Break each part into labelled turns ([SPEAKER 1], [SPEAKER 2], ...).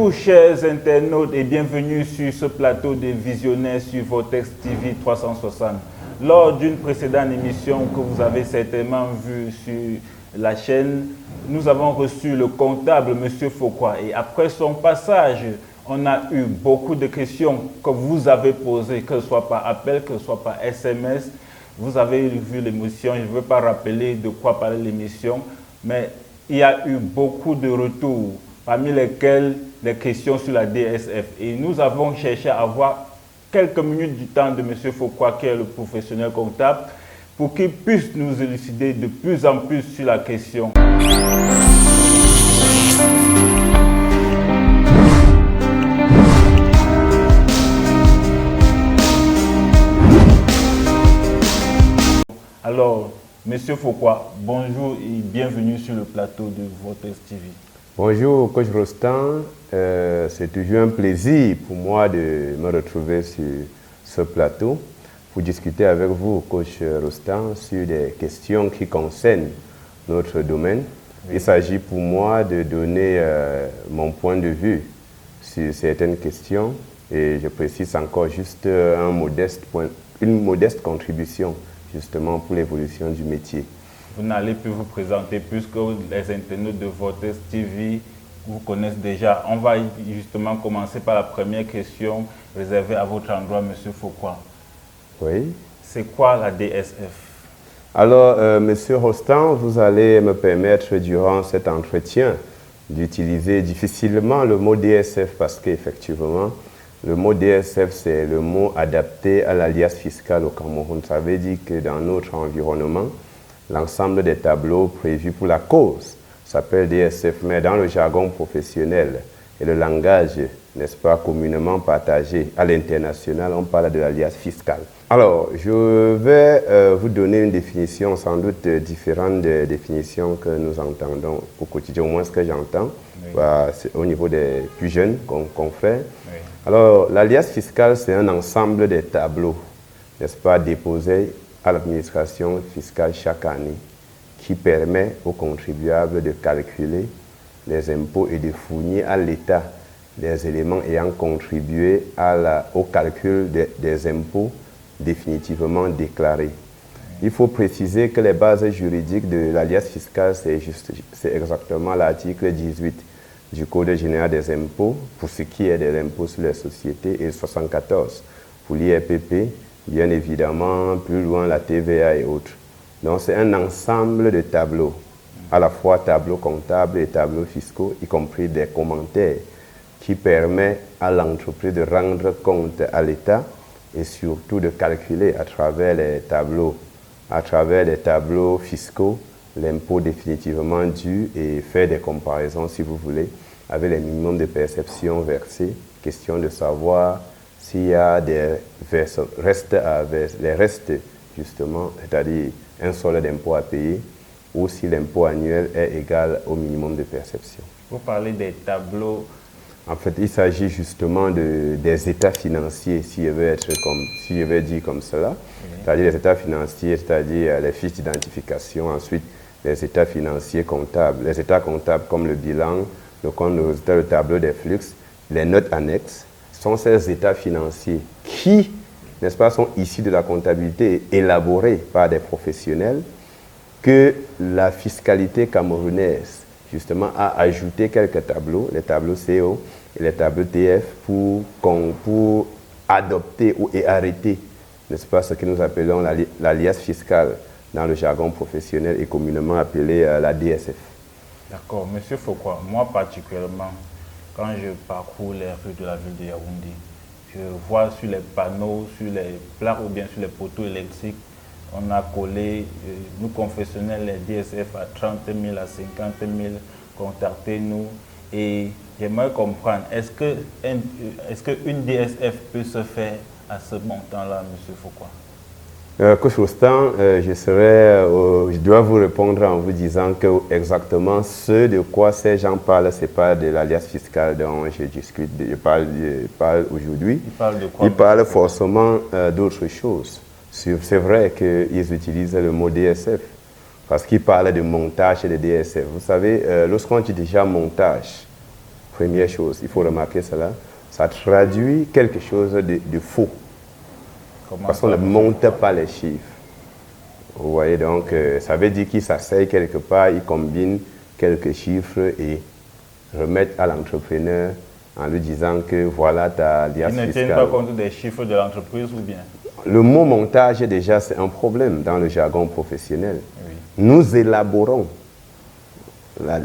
[SPEAKER 1] Bonjour chers internautes et bienvenue sur ce plateau de visionnaires sur Vortex TV 360. Lors d'une précédente émission que vous avez certainement vue sur la chaîne, nous avons reçu le comptable M. Fokwa et après son passage, on a eu beaucoup de questions que vous avez posées, que ce soit par appel, que ce soit par SMS. Vous avez vu l'émission, je ne veux pas rappeler de quoi parlait l'émission, mais il y a eu beaucoup de retours, parmi lesquels des questions sur la DSF. Et nous avons cherché à avoir quelques minutes du temps de M. Fokwa, qui est le professionnel comptable, pour qu'il puisse nous élucider de plus en plus sur la question. Alors, Monsieur Fokwa, bonjour et bienvenue sur le plateau de Vortex TV.
[SPEAKER 2] Bonjour, Coach Rostand. C'est toujours un plaisir pour moi de me retrouver sur ce plateau pour discuter avec vous, Coach Rostand, sur des questions qui concernent notre domaine. Oui. Il s'agit pour moi de donner mon point de vue sur certaines questions et je précise encore juste une modeste contribution justement pour l'évolution du métier.
[SPEAKER 1] Vous n'allez plus vous présenter puisque les internautes de Vortex TV vous connaissent déjà. On va justement commencer par la première question réservée à votre endroit, M. Fokwa.
[SPEAKER 2] Oui.
[SPEAKER 1] C'est quoi la DSF?
[SPEAKER 2] Alors, M. Rostand, vous allez me permettre durant cet entretien d'utiliser difficilement le mot DSF parce qu'effectivement, le mot DSF, c'est le mot adapté à l'alias fiscal au Cameroun. Ça veut dire que dans notre environnement, l'ensemble des tableaux prévus pour la cause s'appelle DSF, mais dans le jargon professionnel et le langage, n'est-ce pas, communément partagé à l'international, on parle de l'alias fiscal. Alors, je vais vous donner une définition sans doute différente des définitions que nous entendons au quotidien, au moins ce que j'entends, oui, au niveau des plus jeunes confrères. Oui. Alors, l'alias fiscal, c'est un ensemble des tableaux, n'est-ce pas, déposés à l'administration fiscale chaque année, qui permet aux contribuables de calculer les impôts et de fournir à l'État des éléments ayant contribué au calcul des impôts définitivement déclarés. Il faut préciser que les bases juridiques de l'alias fiscal, c'est exactement l'article 18 du Code général des impôts, pour ce qui est des impôts sur les sociétés, et 74 pour l'IRPP, bien évidemment, plus loin la TVA et autres. Donc c'est un ensemble de tableaux, à la fois tableaux comptables et tableaux fiscaux, y compris des commentaires, qui permet à l'entreprise de rendre compte à l'État et surtout de calculer à travers les tableaux fiscaux, l'impôt définitivement dû et faire des comparaisons, si vous voulez, avec les minimums de perception versés. Question de savoir s'il y a des restes, justement, c'est-à-dire un solde d'impôt à payer, ou si l'impôt annuel est égal au minimum de perception.
[SPEAKER 1] Vous parlez des tableaux.
[SPEAKER 2] En fait, il s'agit justement des états financiers, si je veux dire comme cela. Oui. C'est-à-dire les états financiers, c'est-à-dire les fiches d'identification, ensuite les états financiers comptables. Les états comptables comme le bilan, le compte de résultat, le tableau des flux, les notes annexes, sont ces états financiers qui, n'est-ce pas, sont issus de la comptabilité élaborée par des professionnels que la fiscalité camerounaise, justement, a ajouté quelques tableaux, les tableaux CO et les tableaux TF, pour adopter et arrêter, n'est-ce pas, ce que nous appelons l'alias fiscal dans le jargon professionnel et communément appelé la DSF.
[SPEAKER 1] D'accord. Monsieur Fokwa, moi particulièrement, quand je parcours les rues de la ville de Yaoundé, je vois sur les panneaux, sur les plaques ou bien sur les poteaux électriques, on a collé, nous confessionnels, les DSF à 30 000, à 50 000, contactez-nous. Et j'aimerais comprendre, est-ce qu'une DSF peut se faire à ce montant-là, M. Fokwa?
[SPEAKER 2] Coach Rostand, je dois vous répondre en vous disant que exactement ce de quoi ces gens parlent, ce n'est pas de l'alias fiscal dont je parle aujourd'hui.
[SPEAKER 1] Ils parlent de quoi?
[SPEAKER 2] Ils parlent forcément d'autres choses. C'est vrai qu'ils utilisent le mot DSF parce qu'ils parlent de montage et de DSF. Vous savez, lorsqu'on dit déjà montage, Première chose, il faut remarquer cela. Ça traduit quelque chose de faux. Parce qu'on ne monte pas les chiffres. Vous voyez, donc, ça veut dire qu'il s'asseye quelque part, il combine quelques chiffres et remettent à l'entrepreneur en lui disant que voilà ta liasse fiscale.
[SPEAKER 1] Ils ne tiennent pas compte des chiffres de l'entreprise ou bien?
[SPEAKER 2] Le mot montage, déjà, c'est un problème dans le jargon professionnel.
[SPEAKER 1] Oui.
[SPEAKER 2] Nous élaborons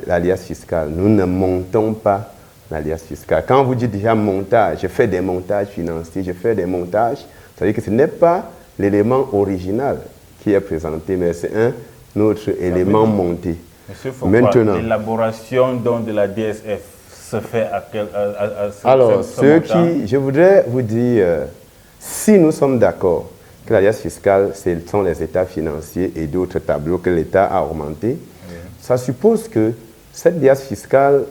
[SPEAKER 2] l'alias fiscale. Nous ne montons pas l'alias fiscale. Quand vous dites déjà montage, je fais des montages financiers, je fais des montages, ça veut dire que ce n'est pas l'élément original qui est présenté, mais c'est un autre élément monté.
[SPEAKER 1] Monsieur Foucault, l'élaboration de la DSF se fait à quel
[SPEAKER 2] alors, je voudrais vous dire, si nous sommes d'accord que l'alias fiscale, ce sont les états financiers et d'autres tableaux que l'État a augmentés, oui. Ça suppose que cette alias fiscale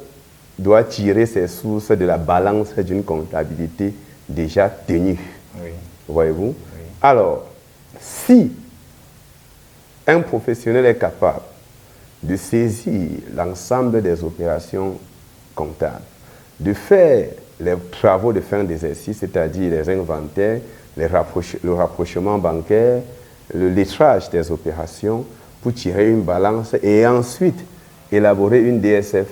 [SPEAKER 2] doit tirer ses sources de la balance d'une comptabilité déjà tenue. Oui. Voyez-vous? Oui. Alors, si un professionnel est capable de saisir l'ensemble des opérations comptables, de faire les travaux de fin d'exercice, c'est-à-dire les inventaires, le rapprochement bancaire, le lettrage des opérations pour tirer une balance et ensuite élaborer une DSF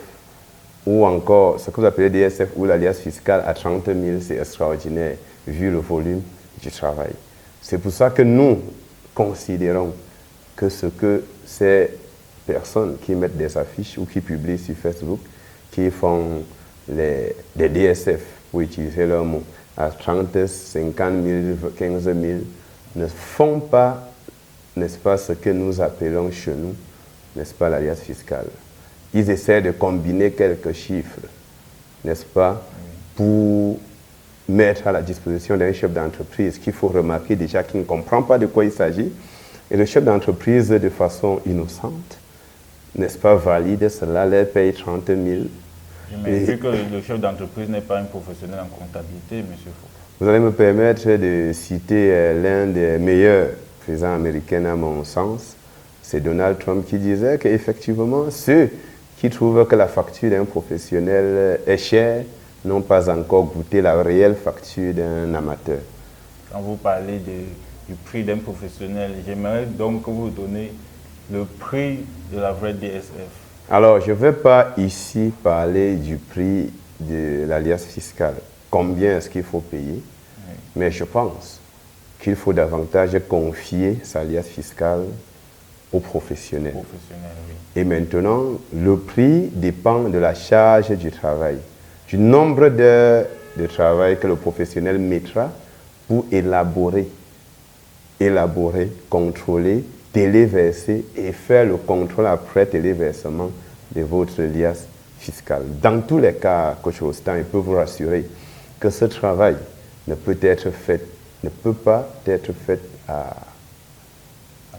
[SPEAKER 2] ou encore ce que vous appelez DSF ou l'alias fiscale à 30 000, c'est extraordinaire vu le volume du travail. C'est pour ça que nous considérons que ce que ces personnes qui mettent des affiches ou qui publient sur Facebook, qui font des DSF, pour utiliser leur mot, à 30, 50 000, 15 000, ne font pas, n'est-ce pas, ce que nous appelons chez nous, n'est-ce pas, l'alias fiscale. Ils essaient de combiner quelques chiffres, n'est-ce pas, pour mettre à la disposition d'un chef d'entreprise qu'il faut remarquer déjà qu'il ne comprend pas de quoi il s'agit. Et le chef d'entreprise, de façon innocente, n'est-ce pas, valide cela, leur paye 30 000.
[SPEAKER 1] Mais vu que le chef d'entreprise n'est pas un professionnel en comptabilité, M. Foucault.
[SPEAKER 2] Vous allez me permettre de citer l'un des meilleurs présidents américains à mon sens. C'est Donald Trump qui disait qu'effectivement, ceux qui trouvent que la facture d'un professionnel est chère n'ont pas encore goûté la réelle facture d'un amateur.
[SPEAKER 1] Quand vous parlez du prix d'un professionnel, j'aimerais donc que vous donniez le prix de la vraie DSF.
[SPEAKER 2] Alors, je ne vais pas ici parler du prix de l'alias fiscale. Combien est-ce qu'il faut payer? Oui. Mais je pense qu'il faut davantage confier sa alias fiscale aux professionnels. Oui. Et maintenant, le prix dépend de la charge du travail, du nombre d'heures de travail que le professionnel mettra pour élaborer, contrôler, téléverser et faire le contrôle après téléversement de votre liasse fiscale. Dans tous les cas, Coach Rostand, il peut vous rassurer que ce travail ne peut pas être fait à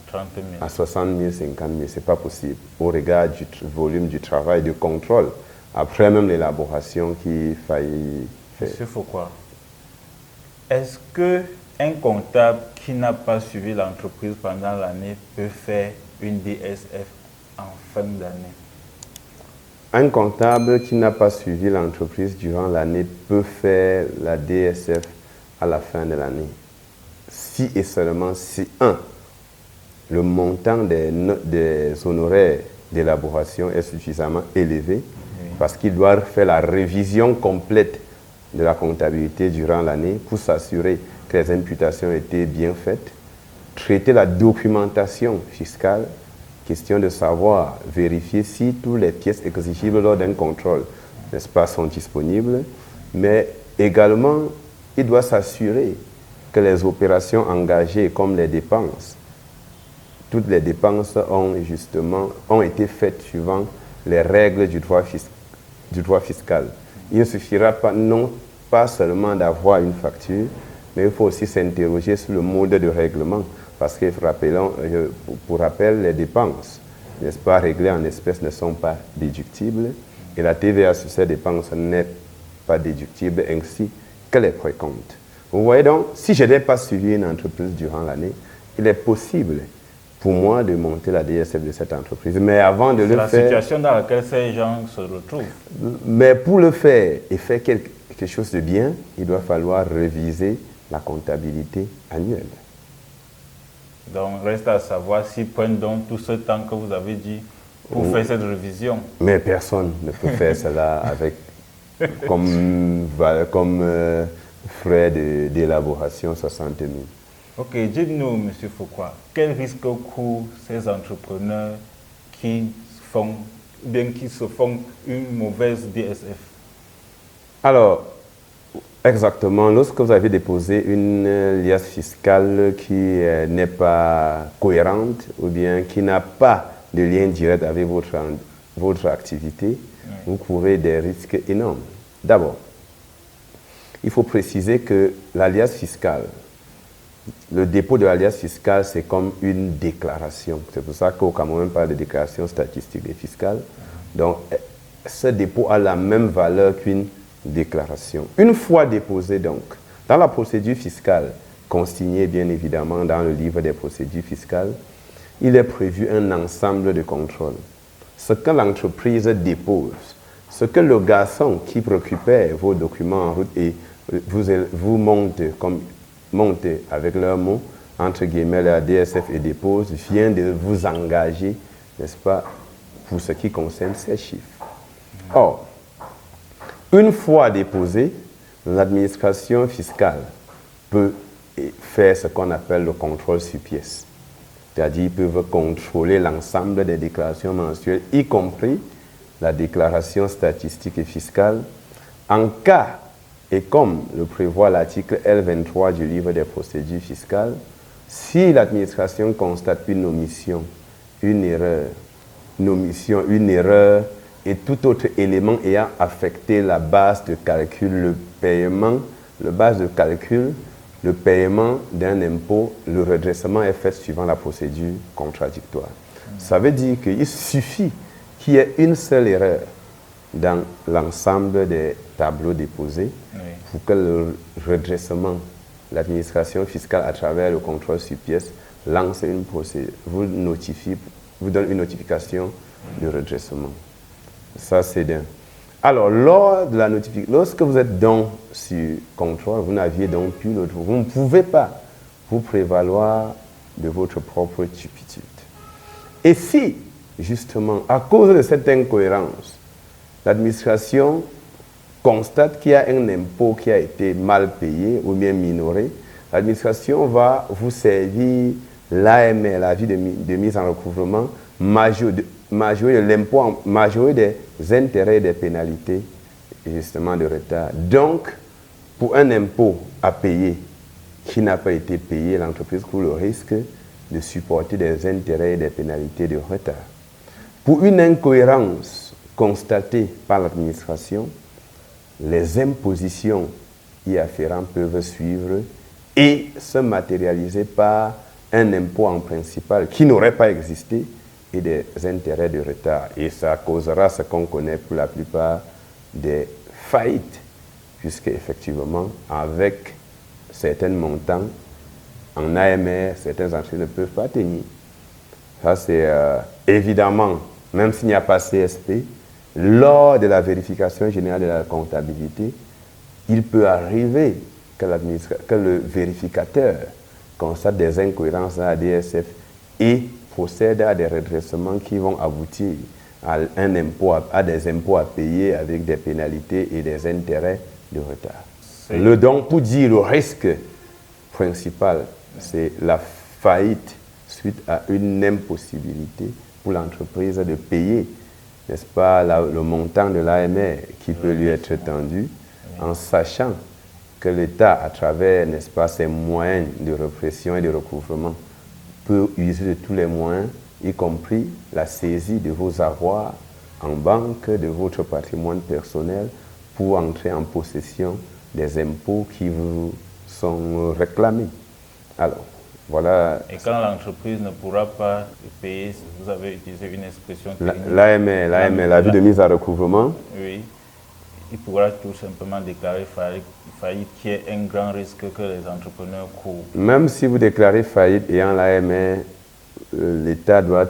[SPEAKER 1] 30 000.
[SPEAKER 2] À 60 000, 50 000, ce n'est pas possible. Au regard du volume du travail, du contrôle, après même l'élaboration qu'il faille faire.
[SPEAKER 1] Monsieur Foucault, est-ce qu'un comptable qui n'a pas suivi l'entreprise pendant l'année peut faire une DSF en fin d'année?
[SPEAKER 2] Un comptable qui n'a pas suivi l'entreprise durant l'année peut faire la DSF à la fin de l'année. Si et seulement si, le montant des honoraires d'élaboration est suffisamment élevé, oui, parce qu'il doit faire la révision complète de la comptabilité durant l'année pour s'assurer que les imputations étaient bien faites, traiter la documentation fiscale, question de savoir, vérifier si toutes les pièces exigibles lors d'un contrôle, n'est-ce pas, sont disponibles, mais également, il doit s'assurer que les opérations engagées comme les dépenses, toutes les dépenses ont été faites suivant les règles du droit fiscal. Il ne suffira pas, non pas seulement d'avoir une facture, mais il faut aussi s'interroger sur le mode de règlement. Parce que, pour rappel, les dépenses, n'est-ce pas, réglées en espèces ne sont pas déductibles. Et la TVA sur ces dépenses n'est pas déductible, ainsi que les précomptes. Vous voyez donc, si je n'ai pas suivi une entreprise durant l'année, il est possible pour moi de monter la DSF de cette entreprise. Mais avant de
[SPEAKER 1] C'est
[SPEAKER 2] le
[SPEAKER 1] la
[SPEAKER 2] faire...
[SPEAKER 1] situation dans laquelle ces gens se retrouvent.
[SPEAKER 2] Mais pour le faire et faire quelque chose de bien, il doit falloir réviser la comptabilité annuelle.
[SPEAKER 1] Donc, reste à savoir s'ils prennent donc tout ce temps que vous avez dit pour faire cette révision.
[SPEAKER 2] Mais personne ne peut faire cela avec comme frais d'élaboration 60 000.
[SPEAKER 1] Ok, dites-nous, M. Foucault, quel risque courent ces entrepreneurs qui se font une mauvaise DSF?
[SPEAKER 2] Alors, exactement, lorsque vous avez déposé une liasse fiscale qui n'est pas cohérente ou bien qui n'a pas de lien direct avec votre activité, vous courez des risques énormes. D'abord, il faut préciser que l'alias fiscale, le dépôt de l'alias fiscale, c'est comme une déclaration. C'est pour ça qu'au Cameroun, on parle de déclaration statistique et fiscale. Donc, ce dépôt a la même valeur qu'une déclaration. Une fois déposé, donc, dans la procédure fiscale, consignée bien évidemment dans le livre des procédures fiscales, il est prévu un ensemble de contrôles. Ce que l'entreprise dépose, ce que le garçon qui récupère vos documents en route et vous monte avec leurs mots, entre guillemets, la DSF et dépose, vient de vous engager, n'est-ce pas, pour ce qui concerne ces chiffres. Or, une fois déposé, l'administration fiscale peut faire ce qu'on appelle le contrôle sur pièce. C'est-à-dire qu'ils peuvent contrôler l'ensemble des déclarations mensuelles, y compris la déclaration statistique et fiscale, en cas, et comme le prévoit l'article L23 du livre des procédures fiscales, si l'administration constate une omission, une erreur et tout autre élément ayant affecté la base de calcul, le paiement d'un impôt, le redressement est fait suivant la procédure contradictoire. Ça veut dire qu'il suffit qu'il y ait une seule erreur dans l'ensemble des tableaux déposés pour que le redressement, l'administration fiscale à travers le contrôle sur pièce lance une procédure, vous donne une notification de redressement. Ça, c'est d'un. Alors, lorsque vous êtes donc sur contrôle, vous n'aviez donc plus l'autre. Vous ne pouvez pas vous prévaloir de votre propre turpitude. Et si, justement, à cause de cette incohérence, l'administration constate qu'il y a un impôt qui a été mal payé ou bien minoré, l'administration va vous servir l'AMR, l'avis de mise en recouvrement, majorer l'impôt, majorer des intérêts et des pénalités, justement, de retard. Donc, pour un impôt à payer qui n'a pas été payé, l'entreprise court le risque de supporter des intérêts et des pénalités de retard. Pour une incohérence constatée par l'administration, les impositions y afférentes peuvent suivre et se matérialiser par un impôt en principal qui n'aurait pas existé et des intérêts de retard. Et ça causera ce qu'on connaît pour la plupart des faillites, puisque effectivement, avec certains montants, en AMR, certaines entreprises ne peuvent pas tenir. Ça, c'est évidemment, même s'il n'y a pas CSP, lors de la vérification générale de la comptabilité, il peut arriver que le vérificateur constate des incohérences dans la DSF et procède à des redressements qui vont aboutir à des impôts à payer avec des pénalités et des intérêts de retard. Donc, pour dire le risque principal, c'est la faillite suite à une impossibilité pour l'entreprise de payer, n'est-ce pas, le montant de l'AMR qui peut lui être tendu, en sachant que l'État, à travers, n'est-ce pas, ses moyens de répression et de recouvrement, peut user de tous les moyens, y compris la saisie de vos avoirs en banque, de votre patrimoine personnel, pour entrer en possession des impôts qui vous sont réclamés. Alors, voilà.
[SPEAKER 1] Et quand l'entreprise ne pourra pas payer, vous avez utilisé une expression technique.
[SPEAKER 2] L'AMR, l'avis de mise à recouvrement.
[SPEAKER 1] Oui. Il pourra tout simplement déclarer faillite, qui est un grand risque que les entrepreneurs courent.
[SPEAKER 2] Même si vous déclarez faillite ayant l'AMR, l'État doit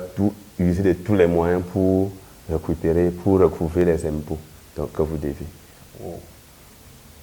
[SPEAKER 2] user de tous les moyens pour recouvrer les impôts que vous devez.
[SPEAKER 1] Oh.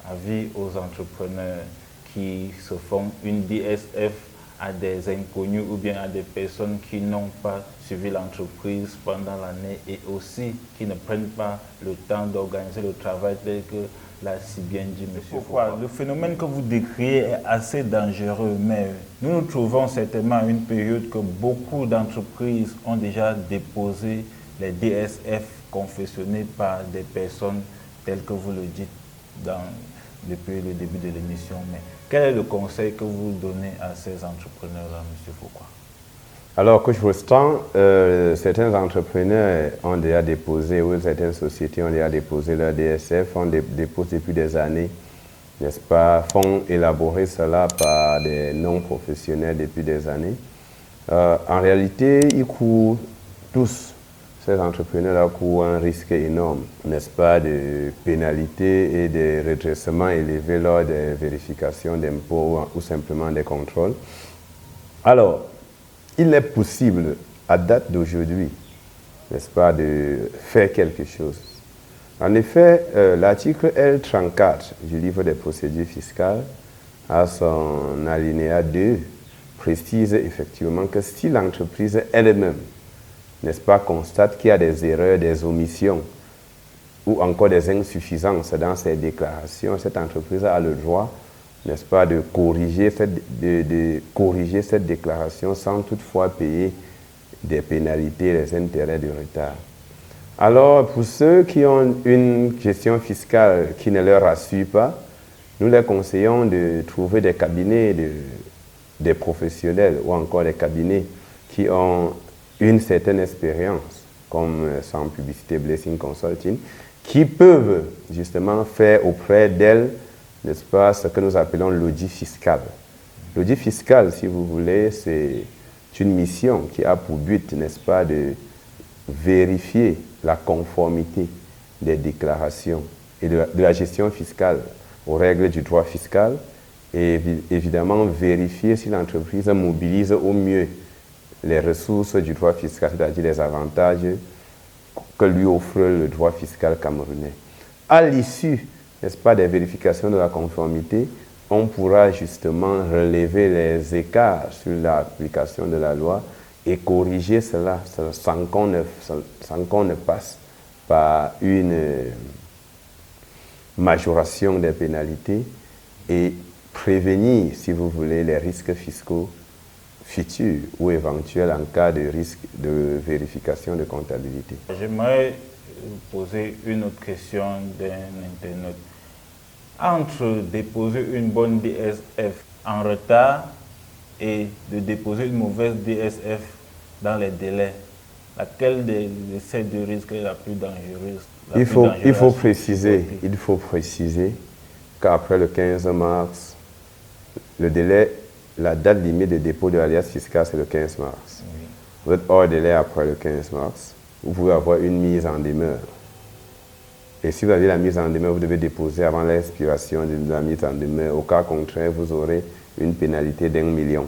[SPEAKER 1] Avis aux entrepreneurs qui se font une DSF à des inconnus ou bien à des personnes qui n'ont pas suivi l'entreprise pendant l'année et aussi qui ne prennent pas le temps d'organiser le travail tel que l'a si bien dit M. Pourquoi? Le phénomène que vous décrivez est assez dangereux, mais nous nous trouvons certainement à une période que beaucoup d'entreprises ont déjà déposé les DSF confectionnés par des personnes telles que vous le dites depuis le début de l'émission. Mais quel est le conseil que vous donnez à ces entrepreneurs-là, M. Foucault?
[SPEAKER 2] Alors, Coach Rostand, certains entrepreneurs ont déjà déposé, ou certaines sociétés ont déjà déposé leur DSF, on dépose depuis des années, n'est-ce pas, font élaborer cela par des non-professionnels depuis des années. En réalité, ils courent tous, ces entrepreneurs-là courent un risque énorme, n'est-ce pas, de pénalités et de redressements élevés lors des vérifications d'impôts ou simplement des contrôles. Alors, il est possible, à date d'aujourd'hui, n'est-ce pas, de faire quelque chose. En effet, l'article L34 du livre des procédures fiscales, à son alinéa 2, précise effectivement que si l'entreprise elle-même, n'est-ce pas, constate qu'il y a des erreurs, des omissions ou encore des insuffisances dans ses déclarations, cette entreprise a le droit, n'est-ce pas, de corriger cette déclaration sans toutefois payer des pénalités, des intérêts de retard. Alors, pour ceux qui ont une gestion fiscale qui ne leur rassure pas, nous les conseillons de trouver des cabinets, des professionnels ou encore des cabinets qui ont une certaine expérience, comme Sans Publicité Blessing Consulting, qui peuvent justement faire auprès d'elles, n'est-ce pas, ce que nous appelons l'audit fiscal. L'audit fiscal, si vous voulez, c'est une mission qui a pour but, n'est-ce pas, de vérifier la conformité des déclarations et de la gestion fiscale aux règles du droit fiscal et évidemment vérifier si l'entreprise mobilise au mieux les ressources du droit fiscal, c'est-à-dire les avantages que lui offre le droit fiscal camerounais. À l'issue, n'est-ce pas, des vérifications de la conformité, on pourra justement relever les écarts sur l'application de la loi et corriger cela sans qu'on ne passe par une majoration des pénalités et prévenir, si vous voulez, les risques fiscaux futurs ou éventuels en cas de risque de vérification de comptabilité.
[SPEAKER 1] J'aimerais poser une autre question d'un internaute. Entre déposer une bonne DSF en retard et de déposer une mauvaise DSF dans les délais, laquelle de ces deux risques est la plus dangereuse?
[SPEAKER 2] Il faut préciser qu'après le 15 mars, le délai, la date limite de dépôt de l'alias fiscal, c'est le 15 mars.
[SPEAKER 1] Oui.
[SPEAKER 2] Vous êtes hors délai après le 15 mars, vous pouvez avoir une mise en demeure. Et si vous avez la mise en demeure, vous devez déposer avant l'expiration de la mise en demeure. Au cas contraire, vous aurez une pénalité d'1 million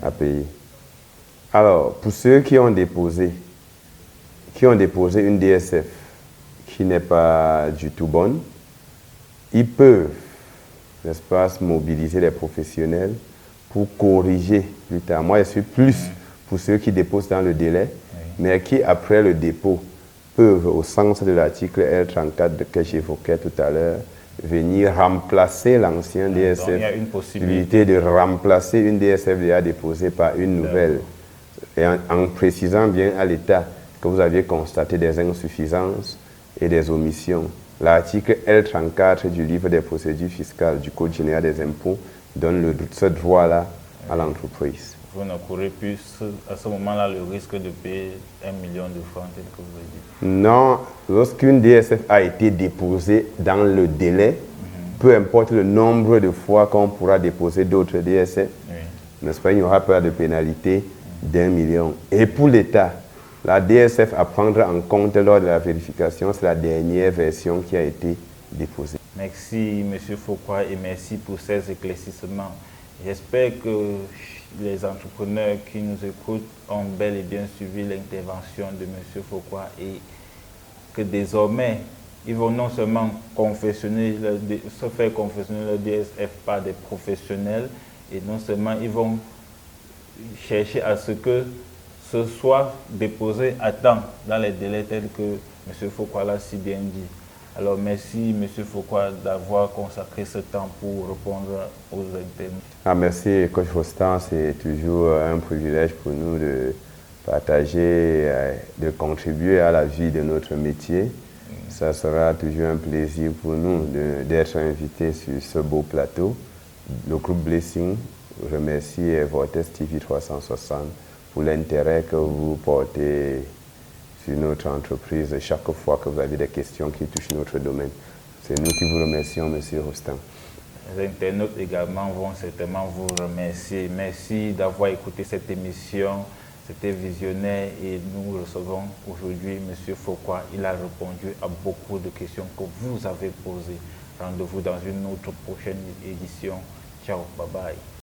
[SPEAKER 2] à payer. Alors, pour ceux qui ont déposé une DSF qui n'est pas du tout bonne, ils peuvent, n'est-ce pas, mobiliser les professionnels pour corriger plus tard. Moi, je suis plus pour ceux qui déposent dans le délai, mais qui, après le dépôt, peuvent, au sens de l'article L34 que j'évoquais tout à l'heure, venir remplacer l'ancien DSF.
[SPEAKER 1] Donc, il y a une possibilité
[SPEAKER 2] de remplacer une DSF déjà déposée par une nouvelle. Et en précisant bien à l'État que vous aviez constaté des insuffisances et des omissions. L'article L34 du livre des procédures fiscales du Code général des impôts donne ce droit-là à l'entreprise.
[SPEAKER 1] Vous ne courez plus à ce moment-là le risque de payer 1 million de francs, tel que vous le dites.
[SPEAKER 2] Non, lorsqu'une DSF a été déposée dans le délai, peu importe le nombre de fois qu'on pourra déposer d'autres DSF, n'est-ce pas, il n'y aura pas de pénalité d'1 million. Et pour l'État, la DSF à prendre en compte lors de la vérification, c'est la dernière version qui a été déposée.
[SPEAKER 1] Merci M. Foucault et merci pour ces éclaircissements. J'espère que les entrepreneurs qui nous écoutent ont bel et bien suivi l'intervention de M. Fokwa et que désormais, ils vont non seulement se faire confectionner le DSF par des professionnels, et non seulement ils vont chercher à ce que ce soit déposé à temps dans les délais tels que M. Fokwa l'a si bien dit. Alors merci M. Fokwa d'avoir consacré ce temps pour répondre aux internautes.
[SPEAKER 2] Merci Coach Rostand, c'est toujours un privilège pour nous de partager, de contribuer à la vie de notre métier. Ça sera toujours un plaisir pour nous d'être invités sur ce beau plateau. Le groupe Blessing remercie Vortex TV 360 pour l'intérêt que vous portez sur notre entreprise chaque fois que vous avez des questions qui touchent notre domaine. C'est nous qui vous remercions, M. Rostand.
[SPEAKER 1] Les internautes également vont certainement vous remercier. Merci d'avoir écouté cette émission. C'était visionnaire et nous recevons aujourd'hui M. Fokwa. Il a répondu à beaucoup de questions que vous avez posées. Rendez-vous dans une autre prochaine édition. Ciao, bye bye.